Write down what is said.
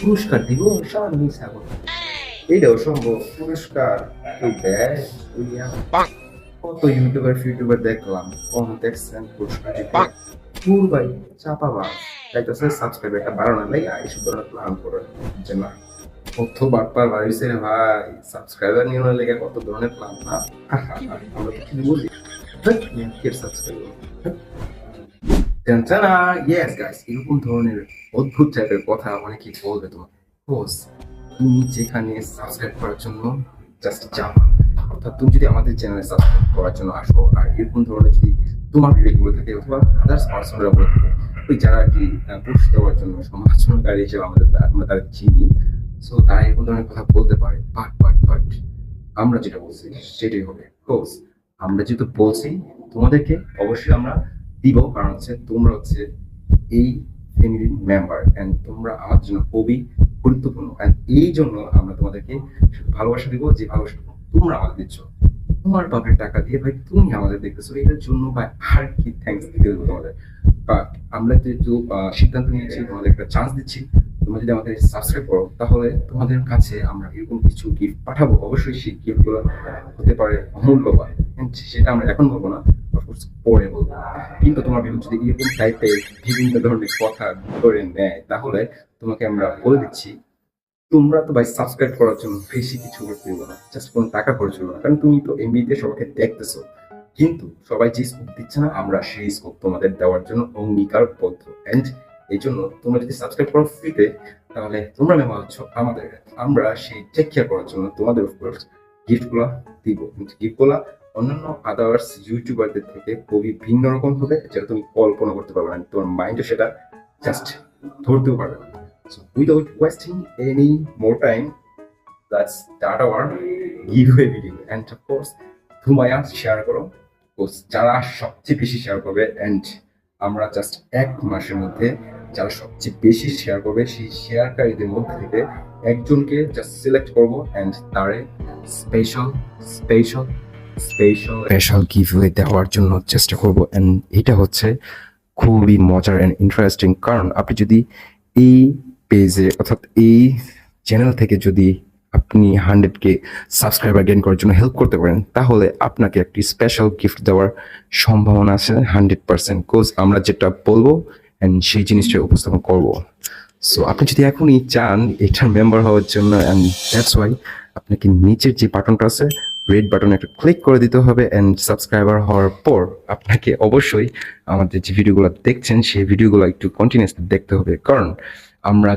পুরস্কার দিব সব মিশা কথা। এইটাও সম্ভব পুরস্কার কেউ দেয়? ওই কত ইউটিউবার দেখলাম কম দেখছেন পুরস্কার দিতে। দূর ভাই, চাপাবাজ চাইতেছে সাবস্ক্রাইব একটা বাড়ানো লাগে এইসব ধরনের প্ল্যান করে যে না কত বাটপার বাড়িছে রে ভাই, সাবস্ক্রাইবার নিয়ে লেগে কত ধরনের প্ল্যান না। আমরা তো কি বুঝি কে সাবস্ক্রাইব জানা। ইয়েস গাইস, এরকম ধরনের অদ্ভুত টাইপের কথা অনেকেই বলবে তোমার কোর্স। তুমি যেখানে সাবস্ক্রাইব করার জন্য জাস্ট যাও, অর্থাৎ তুমি যদি আমাদের চ্যানেলে সাবস্ক্রাইব করার জন্য আসো আর এরকম ধরনের যদি তোমার ভিডিওগুলো থাকে অথবা আদার্স পার্সনরা বলে থাকে ওই যারা আর কি পুষ দেওয়ার জন্য সমালোচনাকারী হিসেবে আমরা তাদের চিনি, সো তারা এরকম ধরনের কথা বলতে পারে। বাট আমরা যেটা বলছি সেটাই হবে কোর্স। আমরা যেহেতু বলছি তোমাদেরকে অবশ্যই আমরা দিব, কারণ হচ্ছে তোমরা হচ্ছে এই ফ্যামিলির মেম্বার এন্ড তোমরা আমার জন্য খুবই গুরুত্বপূর্ণ এন্ড এই জন্য আমরা তোমাদেরকে ভালোবাসা দিব যে ভালোবাসা তোমরা আমাদের দিচ্ছ। তোমার বাপের টাকা দিয়ে ভাই তুমি আমাদের দেখতেছো, এটার জন্য ভাই আর কি থ্যাঙ্কস দিতে দেবো তোমাদের। বাট আমরা যেহেতু সিদ্ধান্ত নিয়েছি, তোমাদের একটা চান্স দিচ্ছি, তোমরা যদি আমাদের সাবস্ক্রাইব করো তাহলে তোমাদের কাছে আমরা এরকম কিছু গিফট পাঠাবো। অবশ্যই সেই গিফট গুলো হতে পারে মূল্যবান, সেটা আমরা এখন বলবো না, পরে বলবো। কিন্তু তোমার বিরুদ্ধে যদি এরকম টাইপের বিভিন্ন ধরনের কথা ধরে নেয় তাহলে তোমাকে আমরা বলে দিচ্ছি তোমরা তো ভাই সাবস্ক্রাইব করার জন্য বেশি কিছু করতে হবে না, জাস্ট কোনো টাকা খরচ হবে না, কারণ তুমি তো এমবিতে সবাইকে দেখতেছো। কিন্তু সবাই যে স্কোপ দিচ্ছে না, আমরা সেই স্কোপ তোমাদের দেওয়ার জন্য অঙ্গীকারবদ্ধ। এন্ড এই জন্য তোমরা যদি সাবস্ক্রাইব করো ফ্রিতে তাহলে তোমরা মেম্বার হচ্ছ আমাদের, আমরা সেই টেক কেয়ার করার জন্য তোমাদের উপর গিফট গুলা দিব। গিফট গুলা অন্যান্য আদার্স ইউটিউবারদের থেকে খুবই ভিন্ন রকম হবে, যেটা তুমি কল্পনা করতে পারবে না, তোমার মাইন্ডে সেটা জাস্ট ধরতেও পারবে না। So without wasting any more time, let's start our giveaway video. And of course, তোমায়া শেয়ার করো, যারা সবচেয়ে বেশি শেয়ার করবে এন্ড আমরা জাস্ট এক মাসের মধ্যে যারা সবচেয়ে বেশি শেয়ার করবে সেই শেয়ারকারীদের মধ্যে থেকে একজনকে জাস্ট সিলেক্ট করব এন্ড তারে special special special special giveaway দেওয়ার জন্য চেষ্টা করব। এন্ড এটা হচ্ছে খুবই মজার এন্ড ইন্টারেস্টিং, কারণ আপনি যদি এই পেজে অর্থাৎ এই চ্যানেল থেকে যদি আপনি 100K সাবস্ক্রাইবার গেইন করার জন্য হেল্প করতে পারেন তাহলে আপনাকে একটি স্পেশাল গিফট দেওয়ার সম্ভাবনা আছে 100%, কোজ আমরা যেটা বলবো অ্যান্ড সেই জিনিসটা উপস্থাপন করব। সো আপনি যদি এখনই চান এটার মেম্বার হওয়ার জন্য, অ্যান্ড দ্যাটস ওয়াই আপনাকে নিচের যে বাটনটা আছে রেড বাটনে একটা ক্লিক করে দিতে হবে অ্যান্ড সাবস্ক্রাইবার হওয়ার পর আপনাকে অবশ্যই আমাদের যে ভিডিওগুলো দেখছেন সেই ভিডিওগুলো একটু কন্টিনিউসলি দেখতে হবে, কারণ আমরা